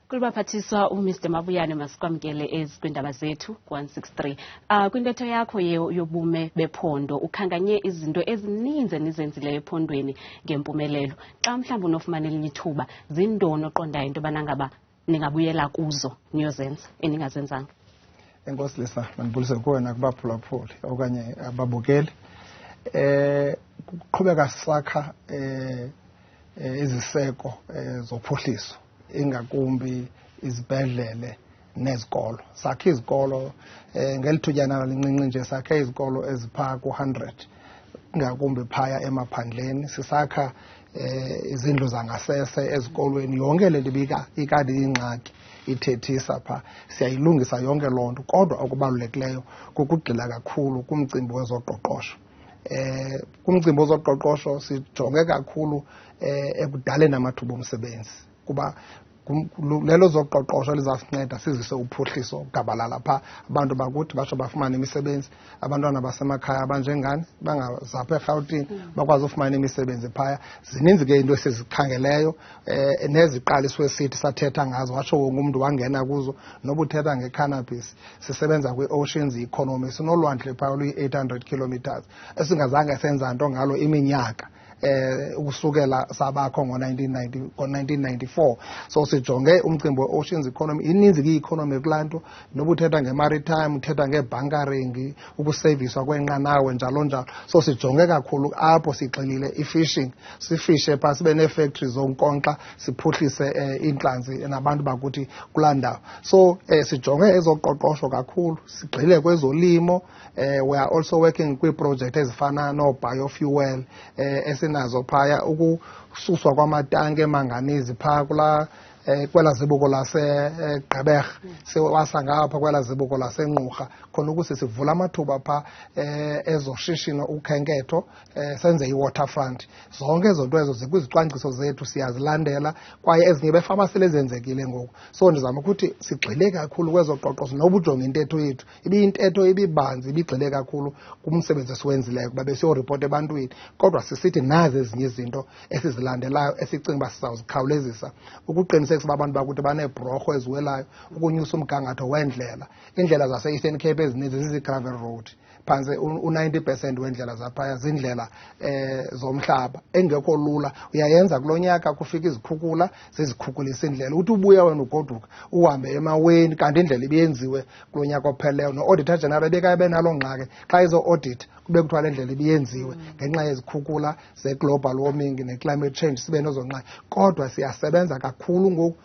Kulubaphathiswa uMr Mabuyane masikwamkele ezikwindaba zethu 163. Kwintetho yakho yobume bephondo ukhankanye izinto ezininzi enizenzileyo ephondweni ngempumelelo. Xa mhlawumbi unofumana elinye ithuba, zindoni oqondayo into yobana ngaba ningabuyela kuzo niyozenza eningazenzanga? Enkosi Lisa, mandibulise kuwe nakubaphulaphuli okanye ababukeli. Kuqhubeka sisakha iziseko zophuhliso, ingakumbi izibhedlele nezikolo. Sakhe izikolo ngelithutyana lincinci nje, sakhe izikolo eziphaa ku-100 ingakumbi phaya emaphandleni. Sisakha izindlu zangasese ezikolweni. Yonke le nto ikade ingxaki ithethisa pha, siyayilungisa yonke loo nto. Kodwa okubalulekileyo kukugxila kakhulu kumcimbi wezoqoqosho. Kumcimbi wezoqoqosho sijonge kakhulu ekudaleni amathuba omsebenzi, kuba lelo zoqoqosho lizasinceda sizise uphuhliso gabalala pha. Abantu bakuthi batsho bafumane imisebenzi, abantwana basemakhaya abanjengani bangazapha eRhawutini bakwazi ufumana imisebenzi phaya. Zininzi ke into esizikhangeleyo neziqaliswe sithi sathetha ngazo, watsho wonke umuntu wangena kuzo. Noba uthetha nge-cannabis, sisebenza kwi-oceans economy, sinolwandle phaya oluyi-800 kilometers esingazange senza nto ngalo iminyaka ukusukela sabakho ngo-1994. So sijonge umcimbi we-oceans economy. Ininzi ke i-economy kulaa nto, noba uthetha nge-maritime, uthetha nge-bunkering, ukuseviswa kweenqanawe njalo njalo. So sijonge kakhulu apho sigxilile i-fishing, sifishe phaa, sibe nee-factories zonkonkxa, siphuhlise iintlanzi nabantu bakuthi kulaa ndawo. So sijonge ezoqoqosho kakhulu, sigxile kwezolimo. We are also working kwiiprojekthi ezifana no-biofuel nazo phaya, ukususwa kwamatanki emanganizi phaa kwela zibuko laseGqeberha, siwasa ngapha kwela zibuko laseNgqurha, khona ukuthi sivula amathuba phaa ezoshishino, ukhenketho, senze i-waterfront. Zonke ezo nto ezo zikwizicwangciso zethu, siyazilandela, kwaye ezinye befama selezenzekile ngoku. So ndizama ukuthi sigxile kakhulu kwezoqoqosho, noba ujonge intetho yethu ibiyintetho ibibanzi, ibigxile kakhulu kumsebenzi esiwenzileyo kuba besiyoripota ebantwini. Kodwa sisithi nazi ezinye izinto esizilandelayo esicinga uba sizawuzikhawulezisa ukuqiniseka uba abantu bakuthi baneebhorho eziwelayo, ukunyusa umgangatho weendlela. Iindlela zase-Eastern Cape ezininzi zizi-gravel road, phantse u-90% weendlela zaphaya ziindlela zomhlaba engekho lula. Uyayenza kulo nyaka kufika izikhukhula, zizikhukhulisa indlela, uthi ubuya wena ugoduka uhambe emaweni, kanti indlela ibiyenziwe kulo nyaka opheleyo. No-auditor general bekabe naloo ngxaki xa izo-audit kube kuthiwa le ndlela ibiyenziwe ngenxa yezikhukhula ze-global warming ne-climate change, sibe nezo ngxaki. Kodwa siyasebenza kakhulu ngoku.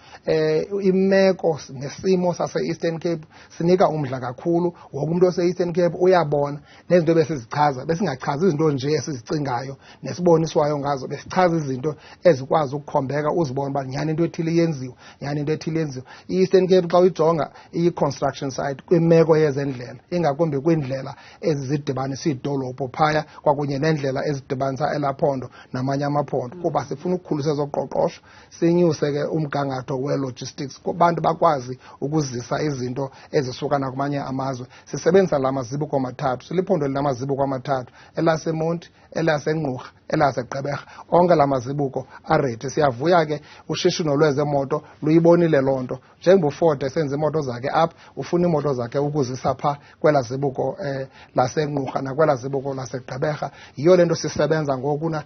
Imeko nesimo sase-Eastern Cape sinika umdla kakhulu. Wonke umuntu ose-Eastern Cape uyabona nezinto besizichaza, besingachazi izinto nje esizicingayo nesiboniswayo ngazo, besichaza izinto ezikwazi ukukhombeka, uzibona uba nyhani into ethile iyenziwe, nyhani into ethile iyenziwe. I-Eastern Cape xa uyijonga iyi-construction site kwimeko yezendlela, ingakumbi kwiindlela ezizidibanisa iidolophu phaya kwakunye neendlela ezidibanisa elaphondo namanye amaphondo, kuba sifuna ukukhulisa ezoqoqosho, sinyuse ke umgangatho we-logistics, kubantu bakwazi ukuzisa izinto ezisuka nakumanye amazwe. Sisebenzisa la mazibuko amathathu, siliphondo linamazibuko amathathu, elaseMonti, elaseNgqurha, elaseGqeberha. Onke la mazibuko aredi. Siyavuya ke ushishino lwezemoto luyibonile loo nto. Njengoba uFord esenza imoto zakhe apha, ufuna imoto zakhe ukuzisa phaa kwela zibuko laseNgqurha nakwela zibuko laseGqeberha. Yiyo le nto sisebenza ngokuna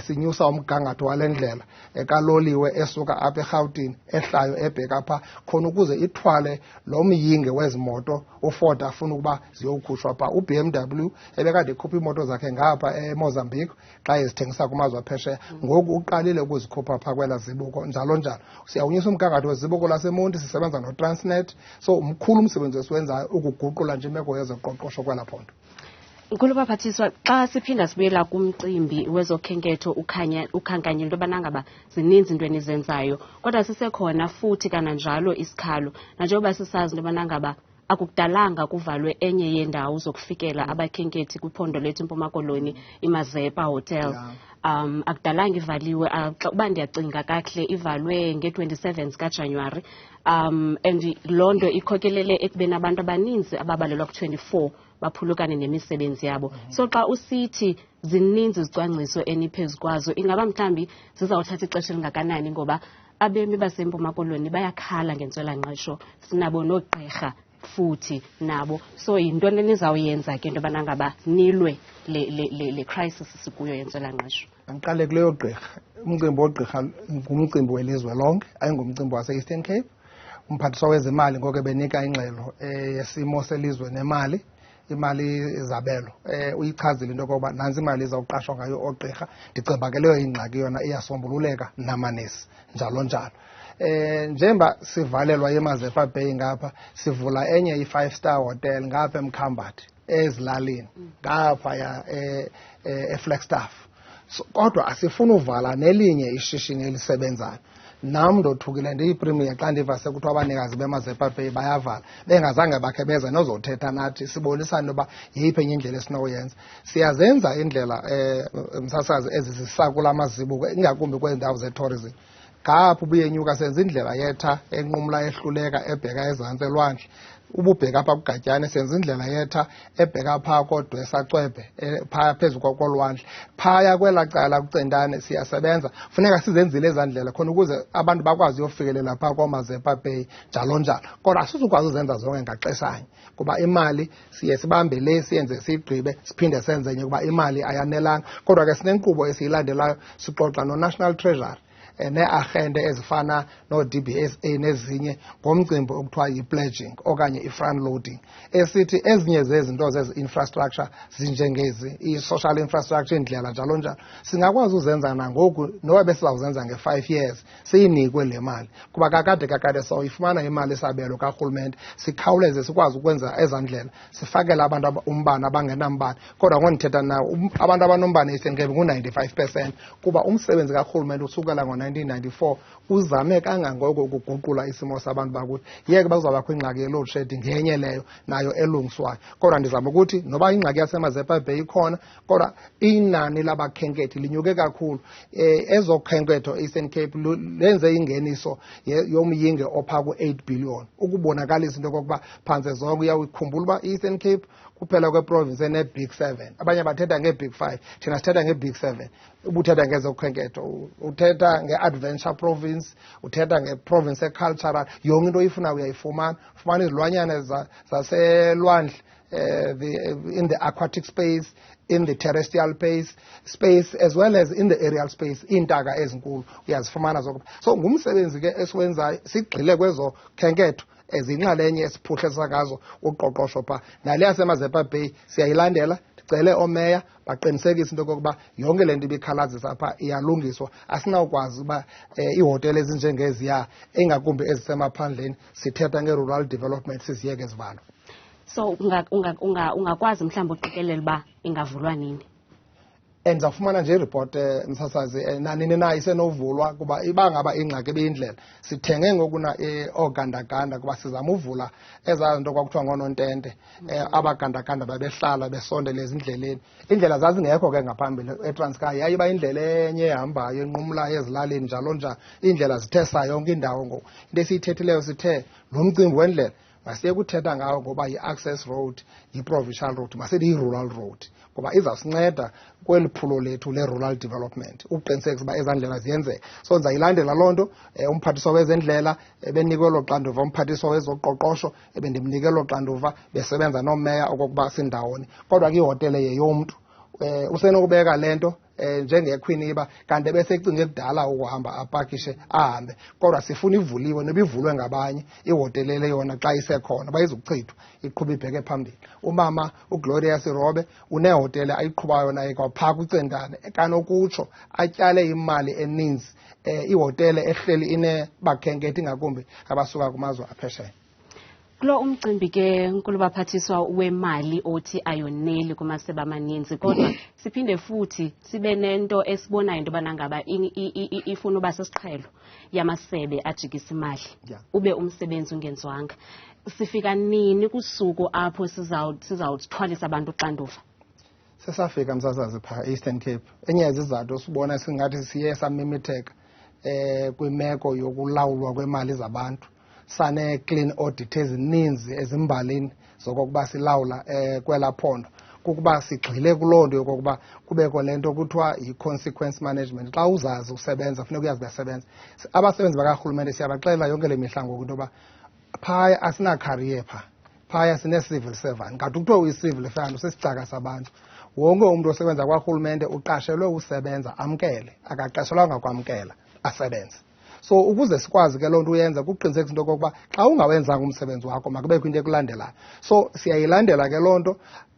sinyusa umgangatho wale ndlela kaloliwe esuka apha eRhawutini ehlayo ebheka phaa, khona ukuze ithwale lo myinge wezimoto uFord afuna ukuba ziyowukhutshwa phaa. uBMW ebekade ekhupha iimoto zakhe ngapha eMozambique xa ezithengisa kumazwe aphesheya, ngoku uqalile ukuzikhupha phaa kwela zibuko njalo njalo. Siyawunyusa umgangatho wezibuko laseMonti, sisebenza noTransnet. So mkhulu umsebenzi esiwenzayo ukuguqula nje imeko yezoqoqosho kwela phondo. Kulubaphathiswa, xa siphinda sibuyela kumcimbi wezokhenketho ukhankanye into yobana ngaba zininzi into enizenzayo, kodwa sisekhona futhi kananjalo isikhalo, nanjengoba sisazi into yobana ngaba akukudalanga kuvalwe enye yendawo zokufikela abakhenkethi kwiphondo lethu eMpuma Koloni, iMazepa Hotel. Akudalanga ivaliwe, uba ndiyacinga kakuhle ivalwe nge-27 kaJanuwari. And loo nto ikhokelele ekubeni abantu abaninzi ababalelwa ku-24 baphulukane nemisebenzi yabo. So xa usithi zininzi izicwangciso eniphezu kwazo, ingaba mhlambi zizawuthatha ixesha elingakanani, ngoba abemi baseMpuma Koloni bayakhala ngentswelangqesho, sinabo noogqirha futhi nabo. So yinto nizawuyenza ke into yobana ngaba nilwe le crisis sikuyo yentswelangqesho? Andiqale kuleyo gqirha. Umcimbi wogqirha ngumcimbi welizwe lonke, ayingumcimbi wase-Eastern Cape. Umphathiswa wezemali ngoko benika ingxelo yesimo selizwe nemali, imali izabelo. Uyichazile into yokokuba nantsi imali izawuqashwa ngayo oogqirha. Ndicinga ke leyo ingxaki yona iyasombululeka namanesi, njalo njalo. Njengoba sivalelwa eMazepa Bay ngapha, sivula enye i-5-star hotel ngapha eMkhambathi ezilalini ngaphaya eFlagstaff. Kodwa asifuna uvala nelinye ishishini elisebenzayo. Nam ndothukile ndiyipremier xa ndiva sekuthiwa abanikazi beMazepa Bay bayavala, bengazange bakhe beza nozothetha nathi sibonisane uba yeyiphi enye indlela esinoyenza. Siyazenza indlela msasazi ezisisakula amazibuko, ingakumbi kwezi ndawo ze-tourism. Ngapho ubuyenyuka senza indlela yetha enqumla ehluleka ebheka ezantsi elwandle. Ububheka apha kuGatyane senza indlela yetha ebheka phaa kodwesa Cwebe phaya phezu kolwandle. Phaya kwelaa cala kuCentane siyasebenza, funeka sizenzile ezaa ndlela khona ukuze abantu bakwazi uyofikelela phaa kooMazepa Bay njalo njalo. Kodwa asizukwazi uzenza zonke ngaxeshanye kuba imali siye sibambe le siyenze siyigqibe siphinde senze enye kuba imali ayanelanga. Kodwa ke sinenkqubo esiyilandelayo, sixoxa no-National Treasury nee-arhente ezifana no-DBSA nezinye ngomcimbi okuthiwa yi-pledging okanye i-front loading, esithi ezinye zezinto zezi-infrastructure zinjengezi, i-social infrastructure, indlela njalo njalo, singakwazi uzenza nangoku noba besizawuzenza nge-5 years siyinikwe le mali. Kuba kakade sawuyifumana imali isabelo karhulumente, sikhawuleze sikwazi ukwenza ezaa ndlela, sifakele abantu umbane abangenambane. Kodwa ngondithetha nawo abantu abanombane e-Eastern Cape ngu-95%, kuba umsebenzi karhulumente usukela ngo-1994 uzame kangangoko ukuguqula isimo sabantu bakuthi. Yeke bazawubakho ingxaki ye-load shedding ngenye leyo nayo elungiswayo. Kodwa ndizama ukuthi noba ingxaki yaseMazepa Bay ikhona, kodwa inani labakhenkethi linyuke kakhulu. Ezokhenketho Eastern Cape lenze ingeniso yomyinge ophaa ku-8 billion, ukubonakalisa into yokokuba phantse zonke uyawukhumbula uba i-Eastern Cape kuphela kweprovince ene-Big 7. Abanye bathetha nge-Big 5, thina sithetha nge-Big 7. Ubuthetha ngezokhenketho, uthetha nge-adventure province, uthetha nge-province e-cultural, yonke into oyifuna uyayifumana. Ufumana izilwanyana zaselwandle, in the aquatic space, in the terrestrial space as well as in the aerial space, iintaka ezinkulu uyazifumana zonke. So ngumsebenzi ke esiwenzayo, sigxile kwezokhenketho ezinxalenye esiphuhlisa ngazo uqoqosho phaa. Nale yaseMazepa Bay siyayilandela, ndicele oomeya baqinisekise into yokokuba yonke le nto ibikhalazisa phaa iyalungiswa. Asinawukwazi uba iihotele ezinjengeziya engakumbi ezisemaphandleni sithetha nge-rural development siziyeke zivalwa. So ungakwazi mhlawumbi uqikelela uba ingavulwa nini? Ndizawufumana nje iripoti msasazi nanini na isenovulwa, kuba iba ngaba ingxaki ebiyindlela sithenge ngokuna oogandaganda kuba sizama uvula ezaa nto kwakuthiwa ngoonontente. Abagandaganda babehlala besondele ezindleleni, indlela zazingekho ke ngaphambili eTranskei, yayiba indlela enye ehambayo enqumlayo ezilalini njalo njalo. Iindlela zithe saa yonke indawo ngoku. Into esiyithethileyo sithe lo mcimbi wendlela masiye kuthetha ngawo ngoba yi-access road, yi-provincial road, masithi yi-rural road, ngoba izawusinceda kweli phulo lethu le-rural development ukuqinisekisa uba ezaa ndlela ziyenzeka. So ndizayilandela loo nto. Umphathiswa wezendlela ebenikwe elo xanduva, umphathiswa wezoqoqosho ebendimnike elo xanduva, besebenza noomeya okokuba sindawoni. Kodwa ke ihotele yeyomntu, usenokubeka le nto njengekhwiniba kanti besecinga ekudala ukuhamba apakishe ahambe. Kodwa sifuna ivuliwe nebivulwe ngabanye ihotele le yona xa isekhona bayizukuchithwa iqhuba ibheke phambili. Umama uGlorious Robe unehotele ayiqhubayo naye kwaphaa kuCentane, kanokutsho atyale imali eninzi, ihotele ehleli inebakhenkethi ngakumbi abasuka kumazwe aphesheya. Kulo umcimbi ke nkulubaphathiswa wemali othi ayoneli kumasebe amaninzi, kodwa siphinde futhi sibe nento esibonayo into yobana ngaba ifuna uba sesiqhelo yamasebe ajikisa imali, ube umsebenzi ungenziwanga. Sifika nini kusuku apho sizawuthwalisa abantu uxanduva? Sesafika msasazi phaa Eastern Cape. Enye yezizathu sibona singathi siye samimitheka kwimeko yokulawulwa kwemali zabantu. Sane-clean audit ezininzi ezimbalini zokokuba silawula kwelaa phondo. kukuba sigxile kuloo nto yokokuba kubekho le nto kuthiwa yi-consequence management. Xa uzazi usebenza funeka uyazi uyasebenza. Abasebenzi bakarhulumente siyabaxelela yonke le mihla ngoku into yoba phaya asinakhariye phaya sine-civil servant. Kanti kuthiwa uyi-civil servant usisicaka sabantu. Wonke umuntu osebenza kwarhulumente uqashelwe usebenza amkele, akaqashelwanga kwamkela asebenze. So ukuze sikwazi ke loo nto uyenza kuqinisekisa into yokokuba xa ungawenzanga umsebenzi wakho makubekho into ekulandelayo. So siyayilandela ke loo nto.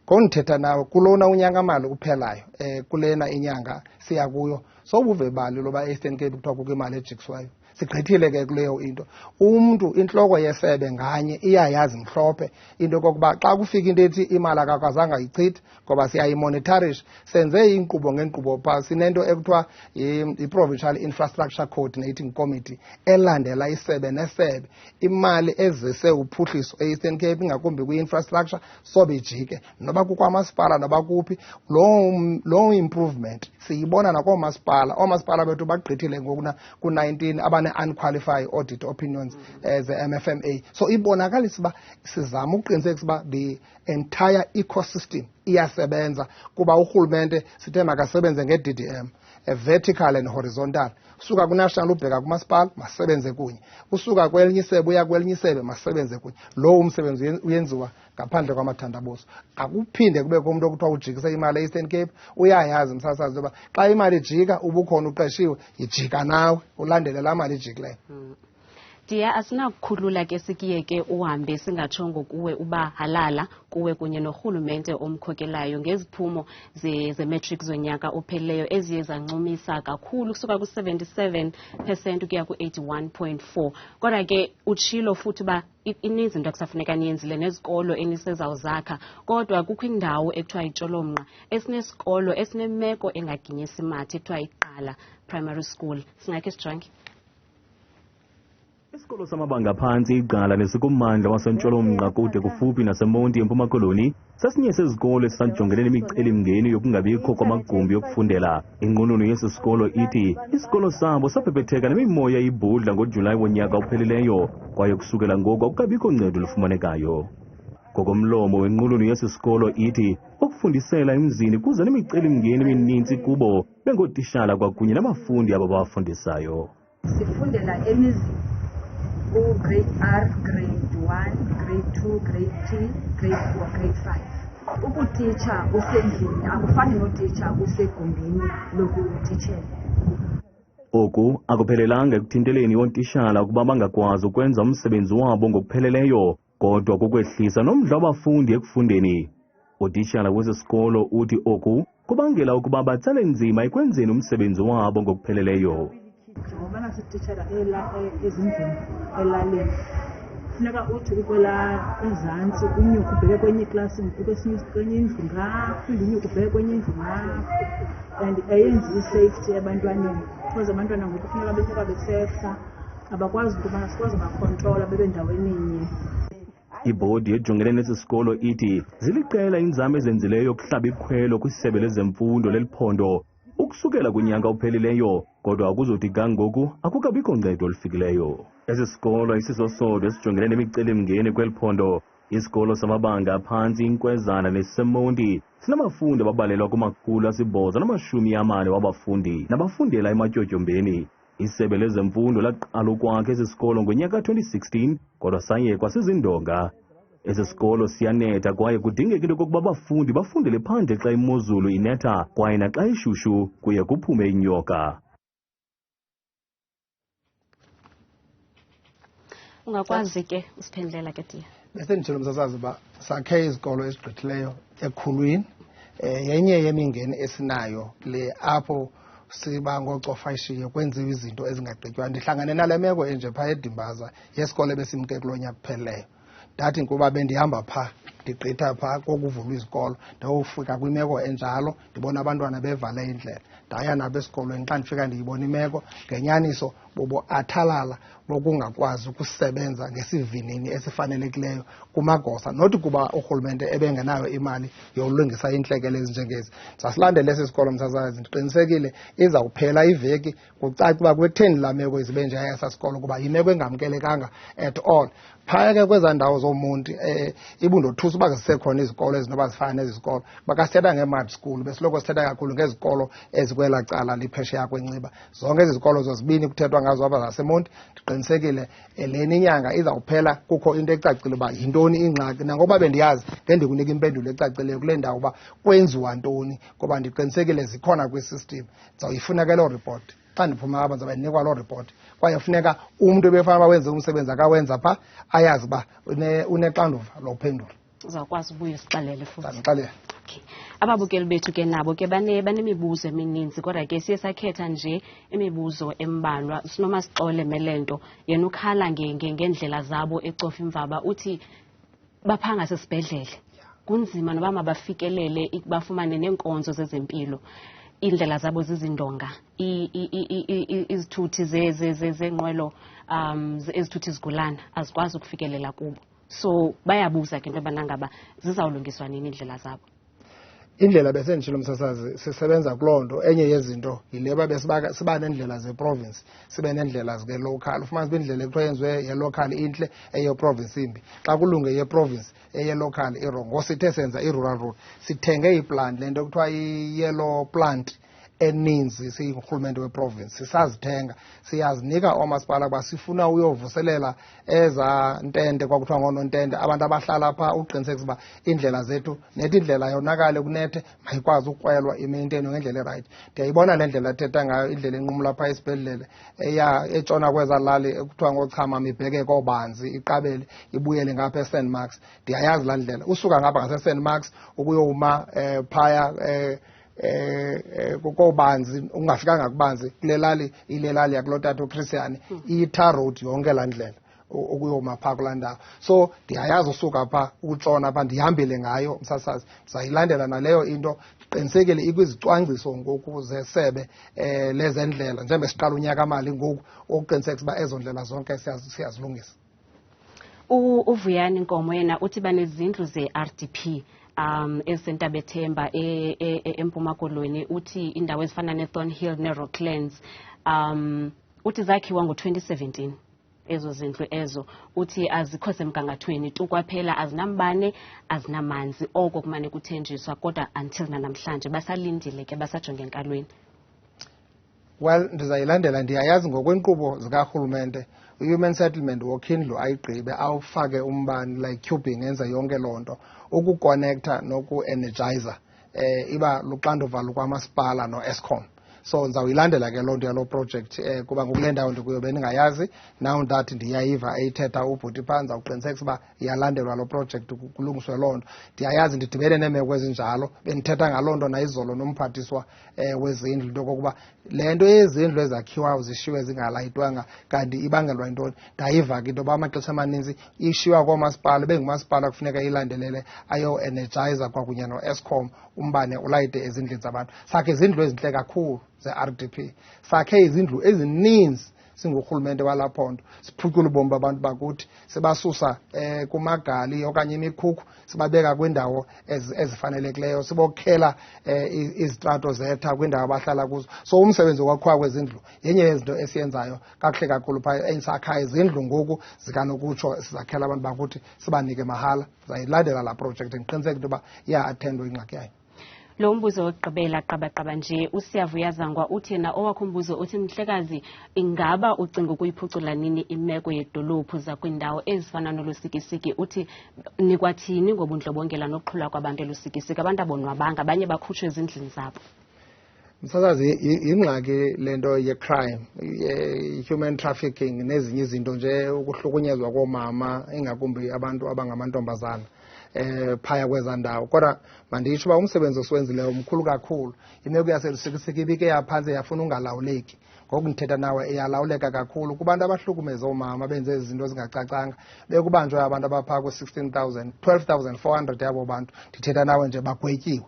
Ngondithetha nawe kulona unyangamali uphelayo kulena inyanga siya kuyo sobuve bali loba e-Eastern Cape kuthiwa kukho imali ejikiswayo. Sigqithile ke kuleyo into. Umntu intloko yesebe nganye iyayazi mhlophe into yokokuba xa kufika into ethi imali akakwazanga ayichithe ngoba siyayimonitorisha. Senze inkqubo ngeenkqubo phaa. Sinento ekuthiwa i-Provincial Infrastructure Coordinating Committee elandela isebe nesebe imali ezise uphuhliso e-Eastern Cape ingakumbi kwi-infrastructure sobe ijike noba kukwamasipala noba kuphi. Loo improvement siyibona nakoomasipala. Oomasipala bethu bagqithile ngoku ku-19 unqualified audit opinions ze-MFMA. So ibonakalisa uba sizama ukuqinisekisa uba the entire ecosystem iyasebenza kuba urhulumente sithe makasebenze nge-DDM, vertical and horizontal. Usuka ku-national ubheka kumasipala masebenze kunye, usuka kwelinye isebe uya kwelinye isebe masebenze kunye. Lowo umsebenzi uyenziwa ngaphandle kwamathandabuzo. Akuphinde kubekho umuntu okuthiwa ujikise imali e-Eastern Cape. Uyayazi msasazi uba xa imali ijika ubukhona uqeshiwe ijika nawe ulandele laa mali ijikileyo. Ndiya asinakukhulula ke sikiyeke uhambe singatshongo kuwe uba halala kuwe kunye norhulumente omkhokelayo ngeziphumo ze-matric zonyaka opheleyo eziye zancumisa kakhulu kusuka ku-77% ukuya ku-81.4. Kodwa ke utshilo futhi uba ininzi into kusafuneka niyenzile nezikolo enisezawuzakha, kodwa kukho indawo ekuthiwa yintsholombqa esinesikolo esinemeko engaginyisi mathe ekuthiwa iqala primary school. Singakhe sijonge. Isikolo samabanga phantsi iqala nesikummandla wasentsholombqa kude kufuphi naseMonti eMpuma Koloni sasinye sezikolo esisajongene nemicelimngeni yokungabikho kwamagumbi okufundela. Inqununu yesi sikolo ithi isikolo sabo saphephetheka nemimoya ibhudla ngoJulayi wonyaka ophelileyo kwaye kusukela ngoku akukabikho ncedo lufumanekayo. Ngokomlomo wenqununu yesi sikolo ithi ukufundisela emzini kuza nemicelimngeni emininzi kubo bengootitshala kwakunye nabafundi aba bafundisayo. Sifundela emizini grade R, grade 1, grade 2, grade 3, grade 4, grade 5. Ukutitsha usendlini akufani notitsha usegumbini lokutitshela. Oku akuphelelanga ekuthinteleni ootishala ukuba bangakwazi ukwenza umsebenzi wabo ngokupheleleyo, kodwa kukwehlisa nomdla wabafundi ekufundeni. Utitshala wesi sikolo uthi oku kubangela ukuba batsale nzima ekwenzeni umsebenzi wabo ngokupheleleyo. Ngoba nasititshela ezindlini elalini funeka uthi ukwela ezantsi unyuke ubheke kwenye iklasi kwenye indlu ngaphi unyuke ubheke kwenye indlu ngaphi, and ayenzi i-safety ebantwaneni because abantwana ngoku funeka befika besehla abakwazi ukubana sikwazi bakontrola bebe ndaweni nye. Ibhodi ejongene nesi sikolo ithi ziliqela inzame ezenzileyo yokuhlaba ikhwelo kwisebe lezemfundo leliphondo ukusukela kunyaka ophelileyo, kodwa akuzothi kangoku akukabikho ncedo olufikileyo. Esi sikolo isisosodwa esijongene nemicelimngeni kweliphondo. Isikolo samabanga aphantsi inkwezana nesemonti sinamafundi ababalelwa ku840 wabafundi nabafundela ematyotyombeni. Isebe lezemfundo laqala ukwakha esi sikolo ngonyaka 2016 kodwa sayekwa sizindonga. Esi sikolo siyanetha kwaye kudingeka into yokokuba abafundi bafundele phandle xa imozulu inetha kwaye naxa ishushu kuye kuphume inyoka. Ungakwazi ke usiphendlela ke Tiya. Bese nditshela umsasazi uba sakhe izikolo ezigqithileyo ekhulwini. Yenye yemingeni esinayo le apho siba ngocofa ishiye kwenziwa izinto ezingagqitywa. Ndihlangane nale meko enje phaa eDimbaza yesikolo ebesimke kulo nyaka kupheleyo. Ndathi kuba bendihamba phaa ndigqitha phaa kokuvulwa izikolo ndawufika kwimeko enjalo ndibona abantwana bevale indlela ndaya nabo esikolweni. Xa ndifika ndiyibona imeko ngenyaniso bobo athalala lokungakwazi ukusebenza ngesivinini esifanelekileyo kumagosa, nothi kuba urhulumente ebengenayo imali yolungisa iintlekele ezinjengezi. Sasilandele esi sikolo msasazi, ndiqinisekile izawuphela iveki kucaca uba kwetheni laa meko izibe nje yasa sikolo kuba yimeko engamkelekanga at all. Phaya ke kwezaa ndawo zomonti ibundothusa uba zisekhona izikolo ezinoba zifana nezikolo bakasithetha nge-mud school besiloko sithetha kakhulu ngezikolo ezikwela cala liphesheya kwenciba. Zonke ezi zikolo zozibini kuthethwa ngazo apha zaseMonti. Ndiqinisekile leni inyanga izawuphela kukho into ecacile uba yintoni ingxaki, nangoba bendiyazi ngendikunika impendulo ecacileyo kule ndawo uba kwenziwa ntoni, ngoba ndiqinisekile zikhona kwisystem. Ndizawuyifuna ke loo report. Xa ndiphuma apha ndizabe ndinikwa loo report, kwaye funeka umntu ebefana uba wenze umsebenzi akawenza phaa ayazi uba unexanduva lophendula. Uzawukwazi ubuye usixelele futhi. Ndixelele. Okay. Ababukeli bethu ke nabo ke banemibuzo emininzi, kodwa ke siye sakhetha nje imibuzo embalwa. Sinomasixole Melento yena ukhala ngendlela zabo ecofa imvaba, uthi baphanga sesibhedlele kunzima noba mabafikelele bafumane neenkonzo zezempilo. Indlela zabo zizindonga, izithuthi zenqwelo ezithuthi izigulana azikwazi ukufikelela kubo. So bayabuza ke into yobana ngaba zizawulungiswa nini indlela zabo. Indlela besenditshilo msasazi sisebenza kuloo nto. Enye yezinto yile uba siba neendlela zeprovince sibe neendlela zike-local. Ufumanisa uba indlela ekuthiwa yenziwe ye-local intle, eyeprovince imbi. Xa kulunge yeprovince eye-local irongo. Ngosithe senza i-rural road sithenge iplant, le nto ekuthiwa i-yellow plant eninzi siyirhulumente weprovince sisazithenga, siyazinika oomasipala kuba sifuna uyovuselela eza ntente kwakuthiwa ngoonontente abantu abahlala phaa, uqinisekisa uba iindlela zethu nethi indlela yonakale kunethe mayikwazi ukrwelwa imaintenwe ngendlela erayithi. Ndiyayibona le ndlela ethetha ngayo, indlela enqumla phaa esibhedlele etshona kweza lali ekuthiwa ngochama ibheke koobanzi iqabele ibuyele ngapha eSt Marks. Ndiyayazi laa ndlela usuka ngapha ngaseSt Marks ukuyoma phaya kukobanzi ungafikanga kubanzi kule lali ile lali yakulotata uChristian i-tar road yonke laa ndlela ukuyoma phaa kulaa ndawo. So ndiyayazi usuka phaa ukutshona phaa ndihambile ngayo msasazi, ndizayilandela naleyo into. Qinisekile ikwizicwangciso ngoku zesebe lezendlela njengoba siqala unyaka-mali ngoku ukuqinisekisa uba ezo ndlela zonke siyazilungisa. Uvuyani Nkomo yena uthi banezindlu ze-RDP esentabethemba eMpuma Koloni, uthi indawo ezifana neThornhill neRocklands uthi zakhiwa ngo-2017 ezo zindlu ezo, uthi azikho semgangathweni tu kwaphela, azinambane azinamanzi, oko kumane kuthenjiswa, kodwa until namhlanje basalindile ke basajonge enkalweni. Well, ndizayilandela. Ndiyayazi ngokwenkqubo zikarhulumente i-human settlement wokhindlu ayigqibe awufake umbane like cubing enza yonke loo nto, ukukonektha noku-energizer iba luxanduva lukwamasipala no-Eskom. So ndizawuyilandela ke loo nto yaloo project kuba ngokule ndawo ndikuyo bendingayazi. Now that ndiyayiva eyithetha ubhuti phaa ndizawuqinisekisa uba iyalandelwa loo project kulungiswe loo nto. Ndiyayazi ndidibene neemeko ezinjalo, bendithetha ngaloo nto nayizolo nomphathiswa wezindlu into yokokuba le nto yezindlu ezakhiwayo zishiywe zingalayitwanga kanti ibangelwa yintoni. Ndayiva ke into yoba amaxesha amaninzi ishiywa koomasipala, bengumasipala kufuneka ilandelele ayo-energizer kwakunye no-Eskom umbane ulayite ezindlini zabantu. Sakhe izindlu ezintle kakhulu ze-RDP, sakhe izindlu ezininzi singurhulumente walaphondo, siphucula ubomi babantu bakuthi, sibasusa kumagali okanye imikhukhu sibabeka kwindawo ezifanelekileyo, sibokhela izitrato zetha kwindawo abahlala kuzo. So umsebenzi wokwakhiwa kwezindlu yenye yezinto esiyenzayo kakuhle kakhulu phaa. Sakha izindlu ngoku zikanokutsho sizakhela abantu bakuthi sibanike mahala. Zayilandela laa project ndiqiniseka into yoba iya-athendwa ingxaki yayo. Lo mbuzo wokugqibela qabaqaba nje uSiyavuya Zangwa uthi yena owakho umbuzo uthi, Mhlekazi, ingaba ucinga ukuyiphucula nini imeko yedolophu zakwindawo ezifana nolusikisiki? Uthi nikwathini ngobundlobongela nokuqhula kwabantu elusikisiki, abantu abonwabanga abanye bakhutshwe ezindlini zabo? Msasazi, ingxaki le nto ye-crime, human trafficking nezinye izinto nje, ukuhlukunyezwa koomama ingakumbi abantu abangamantombazana phaya kweza ndawo. Kodwa manditsho uba umsebenzi osiwenzileyo mkhulu kakhulu. Imeko yaselusikisiki ibike yaphantsi yafuna ungalawuleki. Ngoku ndithetha nawe iyalawuleka kakhulu kubantu abahlukumeza oomama benze ezi zinto zingacacanga. Bekubanjwe abantu abaphaa kwe-16,000 12,400 yabo bantu. Ndithetha nawe nje bagwetyiwe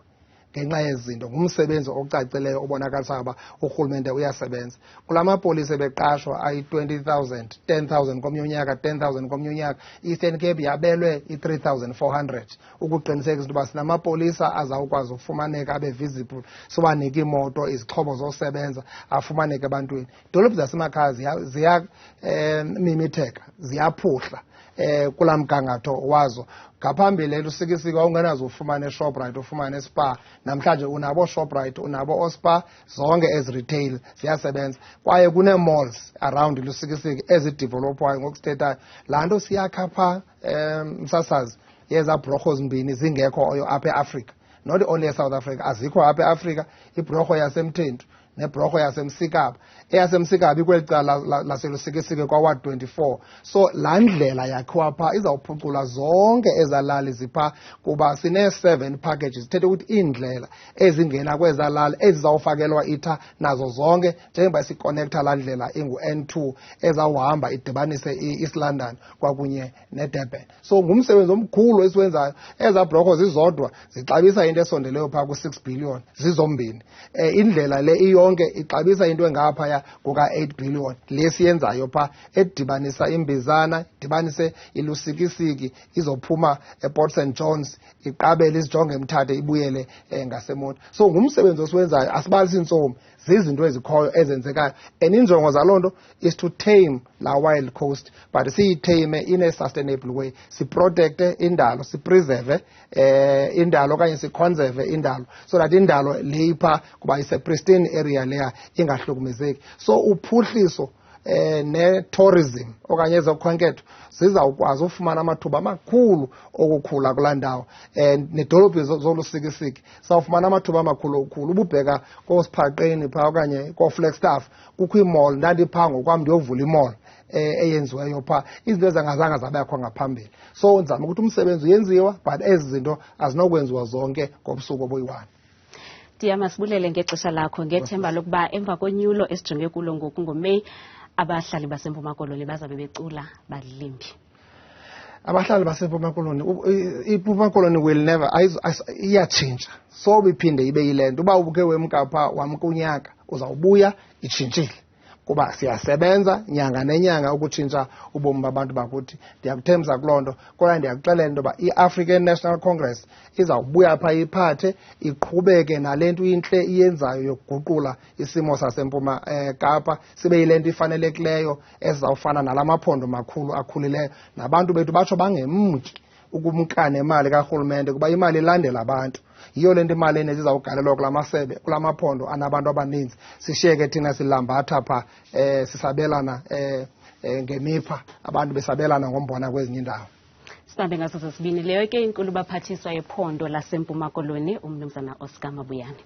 ngenxa yezinto. Ngumsebenzi ocacileyo obonakalisayo uba urhulumente uyasebenza. Kula mapolisa beqashwa ayi-20,000 10,000 komnye unyaka 10,000 komnye unyaka, Eastern Cape yabelwe i-3,400 ukuqinisekisa into yoba sinamapolisa azawukwazi ukufumaneka abe visible, sibanike iimoto, izixhobo zosebenza, afumaneke ebantwini. Idolophu zasemakhaya ziyamimitheka, ziyaphuhla. kula mgangatho wazo. Ngaphambili lusikisiki wawungenazo ufumane eShoprite, ufumane eSpar. Namhlanje unabo Shoprite, unabo oSpar, zonke ezi retail ziyasebenza. Kwaye kune-malls around lusikisiki ezidevelopwayo ngokusithethayo. Laa nto siyakha phaa msasazi yeza bhorho zimbini zingekho apha eAfrika. Not only eSouth Africa, azikho apha eAfrika, ibhorho yaseMthentu nebhorho yasemsikaba. Eyasemsikaba ikweli cala laselusikisiki kwa-Ward 24. So laa ndlela yakhiwa phaa izawuphucula zonke ezalali ziphaa, kuba sine-7 packages. Thethe ukuthi iindlela ezingena kwezaa lali ezizawufakelwa itha nazo zonke, njengoba sikonektha laa ndlela ingu-N2 ezawuhamba idibanise i-East London kwakunye neDurban. So ngumsebenzi omkhulu esiwenzayo. Ezaa bhorho zizodwa zixabisa into esondeleyo phaa ku-6 billion zizombini. Indlela le iyonke ixabisa into engaphaya kuka-8 billion le siyenzayo phaa edibanisa imbizana, dibanise ilusikisiki, izophuma ePort St Johns, iqabele izijonge Mthathe ibuyele ngaseMonti. So ngumsebenzi osiwenzayo, asibalisi intsomi, zizinto ezikhoyo ezenzekayo. And injongo zaloo nto is to tame la wild coast, but siyithame in a sustainable way. Siprotecte indalo, sipreserve indalo okanye siconserve indalo, so that indalo leyipha kuba ise pristine area leya ingahlukumezeki. So uphuhliso ne-tourism okanye ezokhenketho zizawukwazi ufumana amathuba amakhulu okukhula kulaa ndawo. Nedolophi zolusikisiki sawufumana amathuba amakhulu okukhulu. Ububheka koosiphaqeni phaa okanye kooFlagstaff kukho imall. Ndandiphaa ngokwam ndiyovula imall eyenziweyo phaa. Izinto ezingazange zabekho ngaphambili. So nzama ukuthi umsebenzi uyenziwa, but ezi zinto azinokwenziwa zonke ngobusuku obuyi-1. Masibulele ngexesha lakho, ngethemba lokuba emva konyulo esijonge kulo ngoku ngoMeyi abahlali baseMpuma Koloni bazabe becula badlimbi. Abahlali baseMpuma Koloni, iMpuma Koloni will never iyatshintsha. So biphinde ibe yile nto. Uba ubuke wemka phaa wamkunyaka uzawubuya itshintshile, kuba siyasebenza nyanga nenyanga ukutshintsha ubomi babantu bakuthi. Ndiyakuthembisa kuloo nto, kodwa ndiyakuxelela into yoba i-African National Congress izawubuya phaa iphathe iqhubeke nale nto intle iyenzayo yokuguqula isimo saseMpuma Kapa sibe yile nto ifanelekileyo ezizawufana nala maphondo makhulu akhulileyo. Nabantu bethu batsho bangemki ukumka nemali karhulumente, kuba imali ilandela abantu. Yiyo le nto imali eninzi izawugalelwa kula masebe, kula maphondo anabantu abaninzi. Sishiyeke thina silambatha phaa sisabelana ngemipha, abantu besabelana ngombona kwezinye iindawo. Sihambe ngaso sesibini leyo ke inkulubaphathiswa yephondo laseMpuma Koloni umnumzana Oscar Mabuyane.